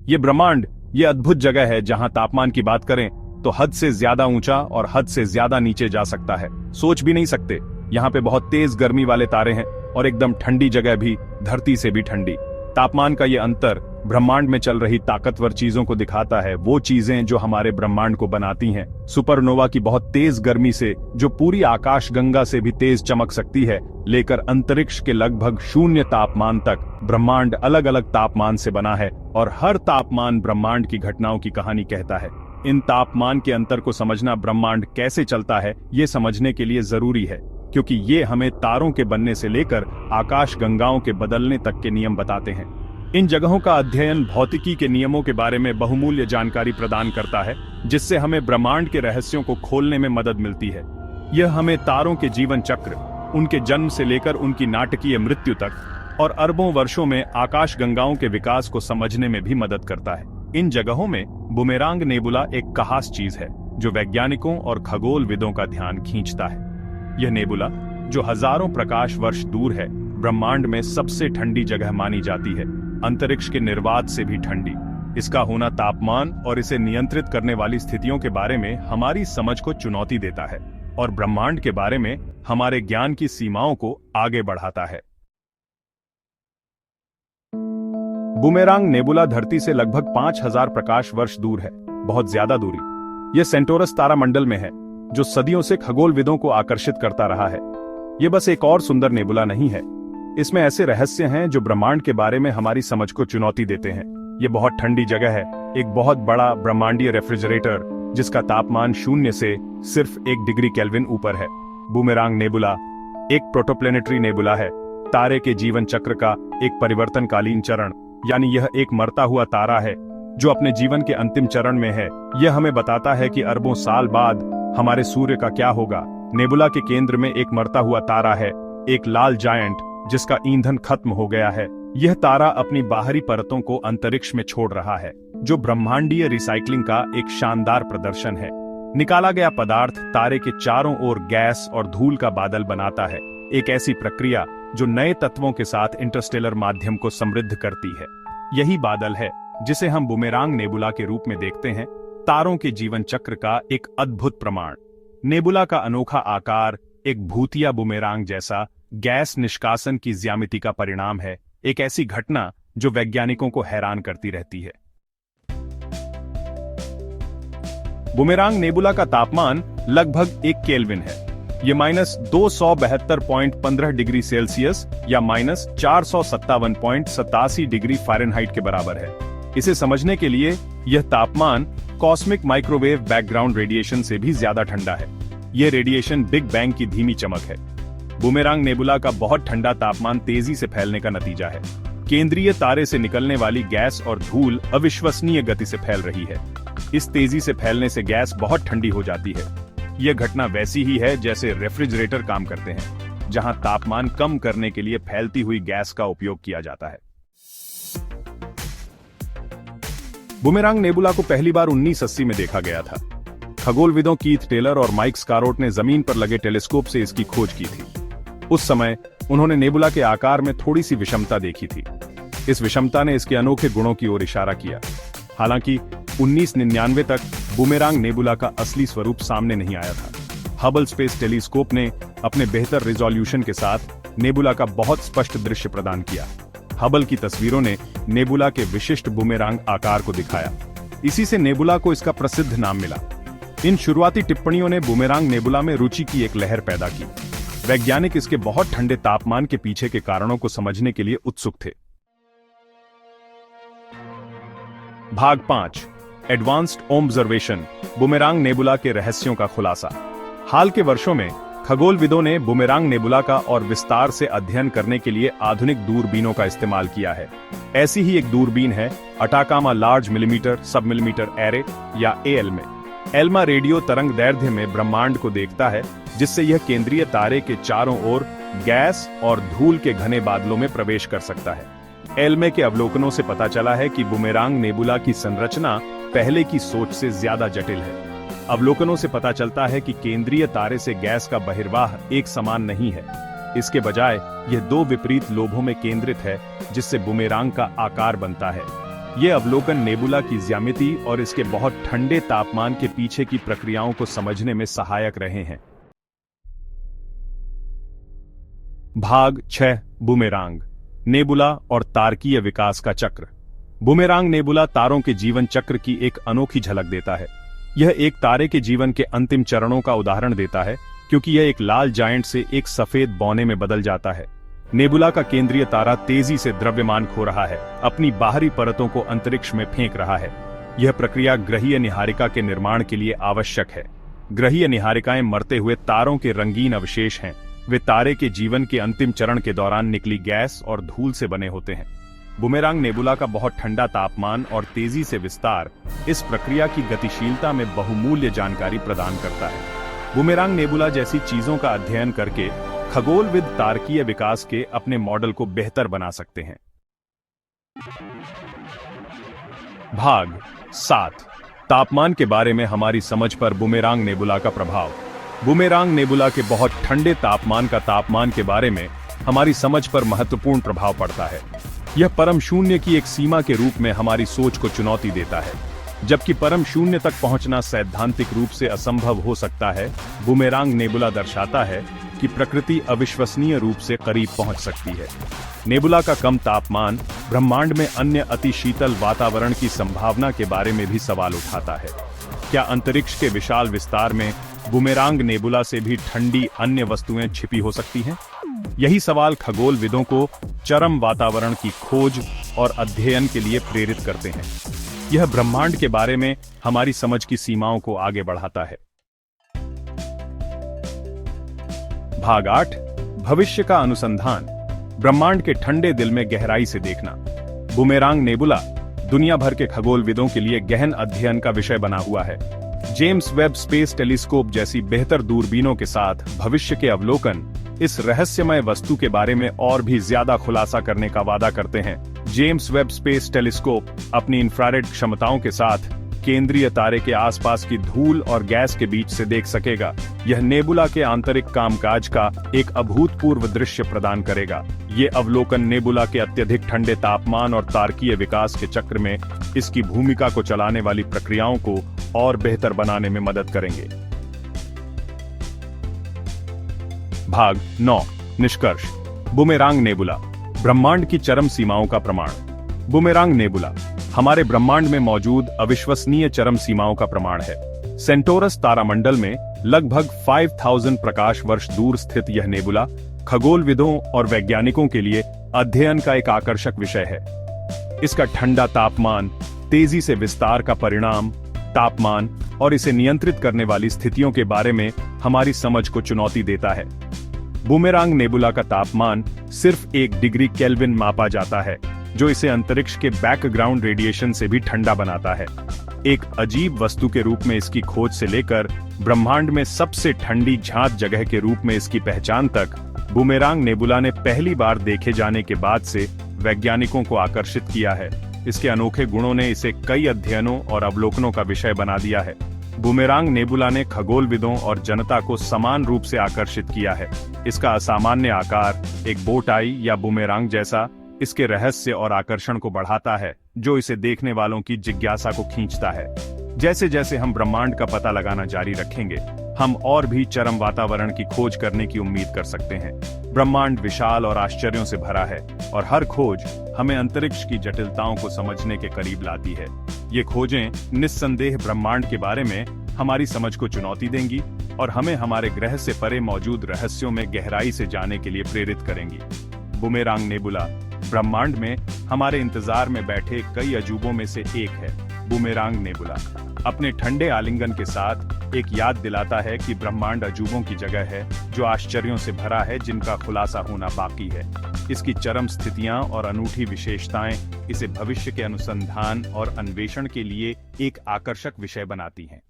ये ब्रह्मांड, ये अद्भुत जगह है जहां तापमान की बात करें तो हद से ज्यादा ऊंचा और हद से ज्यादा नीचे जा सकता है। सोच भी नहीं सकते। यहाँ पे बहुत तेज गर्मी वाले तारे हैं और एकदम ठंडी जगह भी, धरती से भी ठंडी। तापमान का ये अंतर ब्रह्मांड में चल रही ताकतवर चीजों को दिखाता है, वो चीजें जो हमारे ब्रह्मांड को बनाती हैं। सुपरनोवा की बहुत तेज गर्मी से, जो पूरी आकाश गंगा से भी तेज चमक सकती है, लेकर अंतरिक्ष के लगभग 0 तापमान तक ब्रह्मांड अलग अलग तापमान से बना है और हर तापमान ब्रह्मांड की घटनाओं की कहानी कहता है। इन तापमान के अंतर को समझना ब्रह्मांड कैसे चलता है, ये समझने के लिए जरूरी है, क्योंकि ये हमें तारों के बनने से लेकर आकाश गंगाओं के बदलने तक के नियम बताते हैं। इन जगहों का अध्ययन भौतिकी के नियमों के बारे में बहुमूल्य जानकारी प्रदान करता है, जिससे हमें ब्रह्मांड के रहस्यों को खोलने में मदद मिलती है। यह हमें तारों के जीवन चक्र, उनके जन्म से लेकर उनकी नाटकीय मृत्यु तक और अरबों वर्षों में आकाश गंगाओं के विकास को समझने में भी मदद करता है। इन जगहों में बुमेरांग नेबुला एक खास चीज है जो वैज्ञानिकों और खगोलविदों का ध्यान खींचता है। यह नेबुला, जो हजारों प्रकाश वर्ष दूर है, ब्रह्मांड में सबसे ठंडी जगह मानी जाती है, अंतरिक्ष के निर्वात से भी ठंडी। इसका होना तापमान और इसे नियंत्रित करने वाली स्थितियों के बारे में हमारी समझ को चुनौती देता है और ब्रह्मांड के बारे में हमारे ज्ञान की सीमाओं को आगे बढ़ाता है। बुमेरांग नेबुला धरती से लगभग 5000 प्रकाश वर्ष दूर है, बहुत ज्यादा दूरी। यह सेंटोरस तारामंडल में है, जो सदियों से खगोलविदों को आकर्षित करता रहा है। यह बस एक और सुंदर नेबुला नहीं है, इसमें ऐसे रहस्य हैं जो ब्रह्मांड के बारे में हमारी समझ को चुनौती देते हैं। यह बहुत ठंडी जगह है, एक बहुत बड़ा ब्रह्मांडीय रेफ्रिजरेटर जिसका तापमान 0 से सिर्फ 1 डिग्री केल्विन ऊपर है। बुमेरांग नेबुला एक प्रोटोप्लेनेटरी नेबुला है, तारे के जीवन चक्र का एक परिवर्तनकालीन चरण, यानी यह एक मरता हुआ तारा है जो अपने जीवन के अंतिम चरण में है। यह हमें बताता है कि अरबों साल बाद हमारे सूर्य का क्या होगा। नेबुला के केंद्र में एक मरता हुआ तारा है, एक लाल जायंट जिसका ईंधन खत्म हो गया है। यह तारा अपनी बाहरी परतों को अंतरिक्ष में छोड़ रहा है, जो ब्रह्मांडीय रिसाइक्लिंग का एक शानदार प्रदर्शन है। निकाला गया पदार्थ तारे के चारों ओर गैस और धूल का बादल बनाता है, एक ऐसी प्रक्रिया जो नए तत्वों के साथ इंटरस्टेलर माध्यम को समृद्ध करती है। यही बादल है जिसे हम बुमेरांग नेबुला के रूप में देखते हैं, तारों के जीवन चक्र का एक अद्भुत प्रमाण। नेबुला का अनोखा आकार एक भूतिया बुमेरांग जैसा गैस निष्कासन की ज्यामिति का परिणाम है, एक ऐसी घटना जो वैज्ञानिकों को हैरान करती रहती है। बुमेरांग नेबुला का तापमान लगभग 1 केल्विन है। यह -272.15 डिग्री सेल्सियस या -457.87 डिग्री फ़ारेनहाइट के बराबर है। इसे समझने के लिए यह तापमान कॉस्मिक माइक्रोवेव बैकग्राउंड रेडिएशन से भी ज्यादा ठंडा है। यह रेडिएशन बिग बैंग की धीमी चमक है। बुमेरांग नेबुला का बहुत ठंडा तापमान तेजी से फैलने का नतीजा है। केंद्रीय तारे से निकलने वाली गैस और धूल अविश्वसनीय गति से फैल रही है। इस तेजी से फैलने से गैस बहुत ठंडी हो जाती है। यह घटना वैसी ही है जैसे रेफ्रिजरेटर काम करते हैं, जहां तापमान कम करने के लिए फैलती हुई गैस का उपयोग किया जाता है। बुमेरांग नेबुला को पहली बार 1980 में देखा गया था। खगोलविदों कीथ टेलर और माइक स्कारोट ने जमीन पर लगे टेलीस्कोप से इसकी खोज की थी। उस समय उन्होंने नेबुला के आकार में थोड़ी सी विषमता देखी थी। इस विषमता ने इसके अनोखे गुणों की ओर इशारा किया। हालांकि 1999 तक बुमेरांग नेबुला का असली स्वरूप सामने नहीं आया था। हबल स्पेस टेलीस्कोप ने अपने बेहतर रिजोल्यूशन के साथ नेबुला का बहुत स्पष्ट दृश्य प्रदान किया। हबल की तस्वीरों ने नेबुला के विशिष्ट बुमेरांग आकार को दिखाया। इसी से नेबुला को इसका प्रसिद्ध नाम मिला। इन शुरुआती टिप्पणियों ने बुमेरांग नेबुला में रुचि की एक लहर पैदा की। वैज्ञानिक इसके बहुत ठंडे तापमान के पीछे के कारणों को समझने के लिए उत्सुक थे। भाग 5 एडवांस्ड ऑब्जर्वेशन, बुमेरांग नेबुला के रहस्यों का खुलासा। हाल के वर्षों में खगोलविदों ने बुमेरांग नेबुला का और विस्तार से अध्ययन करने के लिए आधुनिक दूरबीनों का इस्तेमाल किया है। ऐसी ही एक दूरबीन है अटाकामा लार्ज मिलीमीटर सब मिलीमीटर एरे या ALMA। एल्मा रेडियो तरंग दैर्ध्य में ब्रह्मांड को देखता है, जिससे यह केंद्रीय तारे के चारों ओर गैस और धूल के घने बादलों में प्रवेश कर सकता है। एल्मे के अवलोकनों से पता चला है कि बुमेरांग नेबुला की संरचना पहले की सोच से ज्यादा जटिल है। अवलोकनों से पता चलता है कि केंद्रीय तारे से गैस का बहिर्वाह एक समान नहीं है। इसके बजाय यह 2 विपरीत लोभों में केंद्रित है, जिससे बुमेरांग का आकार बनता है। ये अवलोकन नेबुला की ज्यामिति और इसके बहुत ठंडे तापमान के पीछे की प्रक्रियाओं को समझने में सहायक रहे हैं। भाग 6 बूमेरांग नेबुला और तारकीय विकास का चक्र। बूमेरांग नेबुला तारों के जीवन चक्र की एक अनोखी झलक देता है। यह एक तारे के जीवन के अंतिम चरणों का उदाहरण देता है, क्योंकि यह एक लाल जायंट से एक सफेद बौने में बदल जाता है। नेबुला का केंद्रीय तारा तेजी से द्रव्यमान खो रहा है, अपनी बाहरी परतों को अंतरिक्ष में फेंक रहा है। यह प्रक्रिया ग्रहीय निहारिका के निर्माण के लिए आवश्यक है। ग्रहीय निहारिकाएं मरते हुए तारों के रंगीन अवशेष हैं। वे तारे के जीवन के अंतिम चरण के दौरान निकली गैस और धूल से बने होते हैं। बूमेरांग नेबुला का बहुत ठंडा तापमान और तेजी से विस्तार इस प्रक्रिया की गतिशीलता में बहुमूल्य जानकारी प्रदान करता है। बूमेरांग नेबुला जैसी चीजों का अध्ययन करके खगोलविद तारकीय विकास के अपने मॉडल को बेहतर बना सकते हैं। भाग 7 तापमान के बारे में हमारी समझ पर बूमेरांग नेबुला का प्रभाव। बूमेरांग नेबुला के बहुत ठंडे तापमान का तापमान के बारे में हमारी समझ पर महत्वपूर्ण प्रभाव पड़ता है। यह परम शून्य की एक सीमा के रूप में हमारी सोच को चुनौती देता है। जबकि परम शून्य तक पहुंचना सैद्धांतिक रूप से असंभव हो सकता है, बूमेरांग नेबुला दर्शाता है कि प्रकृति अविश्वसनीय रूप से करीब पहुंच सकती है। नेबुला का कम तापमान ब्रह्मांड में अन्य अति शीतल वातावरण की संभावना के बारे में भी सवाल उठाता है। क्या अंतरिक्ष के विशाल विस्तार में बूमेरांग नेबुला से भी ठंडी अन्य वस्तुएं छिपी हो सकती हैं? यही सवाल खगोलविदों को चरम वातावरण की खोज और अध्ययन के लिए प्रेरित करते हैं। यह ब्रह्मांड के बारे में हमारी समझ की सीमाओं को आगे बढ़ाता है। भाग 8 भविष्य का अनुसंधान। ब्रह्मांड के ठंडे दिल में गहराई से देखना। बूमेरांग नेबुला दुनिया भर के खगोलविदों के लिए गहन अध्ययन का विषय बना हुआ है। जेम्स वेब स्पेस टेलीस्कोप जैसी बेहतर दूरबीनों के साथ भविष्य के अवलोकन इस रहस्यमय वस्तु के बारे में और भी ज्यादा खुलासा करने का वादा करते हैं। जेम्स वेब स्पेस टेलीस्कोप अपनी इंफ्रारेड क्षमताओं के साथ केंद्रीय तारे के आसपास की धूल और गैस के बीच से देख सकेगा। यह नेबुला के आंतरिक कामकाज का एक अभूतपूर्व दृश्य प्रदान करेगा। ये अवलोकन नेबुला के अत्यधिक ठंडे तापमान और तारकीय विकास के चक्र में इसकी भूमिका को चलाने वाली प्रक्रियाओं को और बेहतर बनाने में मदद करेंगे। भाग 9 निष्कर्ष। बूमेरांग नेबुला ब्रह्मांड की चरम सीमाओं का प्रमाण। बूमेरांग नेबुला हमारे ब्रह्मांड में मौजूद अविश्वसनीय चरम सीमाओं का प्रमाण है। सेंटोरस तारामंडल में लगभग 5000 प्रकाश वर्ष दूर स्थित यह नेबुला खगोलविदों और वैज्ञानिकों के लिए अध्ययन का एक आकर्षक विषय है। इसका ठंडा तापमान, तेजी से विस्तार का परिणाम, तापमान और इसे नियंत्रित करने वाली स्थितियों के बारे में हमारी समझ को चुनौती देता है। बूमेरांग नेबुला का तापमान सिर्फ 1 डिग्री केल्विन मापा जाता है, जो इसे अंतरिक्ष के बैकग्राउंड रेडिएशन से भी ठंडा बनाता है। एक अजीब वस्तु के रूप में इसकी खोज से लेकर ब्रह्मांड में सबसे ठंडी झांत जगह के रूप में इसकी पहचान तक, बूमेरांग नेबुला ने पहली बार देखे जाने के बाद से वैज्ञानिकों को आकर्षित किया है। इसके अनोखे गुणों ने इसे कई अध्ययनों और अवलोकनों का विषय बना दिया है। बूमेरांग नेबुला ने खगोलविदों और जनता को समान रूप से आकर्षित किया है। इसका असामान्य आकार, एक बोटाई या बूमेरांग जैसा, इसके रहस्य और आकर्षण को बढ़ाता है, जो इसे देखने वालों की जिज्ञासा को खींचता है। जैसे जैसे हम ब्रह्मांड का पता लगाना जारी रखेंगे, हम और भी चरम वातावरण की खोज करने की उम्मीद कर सकते हैं। ब्रह्मांड विशाल और आश्चर्यों से भरा है, और हर खोज हमें अंतरिक्ष की जटिलताओं को समझने के करीब लाती है। ये खोजें निस्संदेह ब्रह्मांड के बारे में हमारी समझ को चुनौती देंगी और हमें हमारे ग्रह से परे मौजूद रहस्यों में गहराई से जाने के लिए प्रेरित करेंगी। बूमेरांग नेबुला ब्रह्मांड में हमारे इंतजार में बैठे कई अजूबों में से एक है। बूमेरांग नेबुला अपने ठंडे आलिंगन के साथ एक याद दिलाता है कि ब्रह्मांड अजूबों की जगह है, जो आश्चर्यों से भरा है, जिनका खुलासा होना बाकी है। इसकी चरम स्थितियां और अनूठी विशेषताएं इसे भविष्य के अनुसंधान और अन्वेषण के लिए एक आकर्षक विषय बनाती हैं।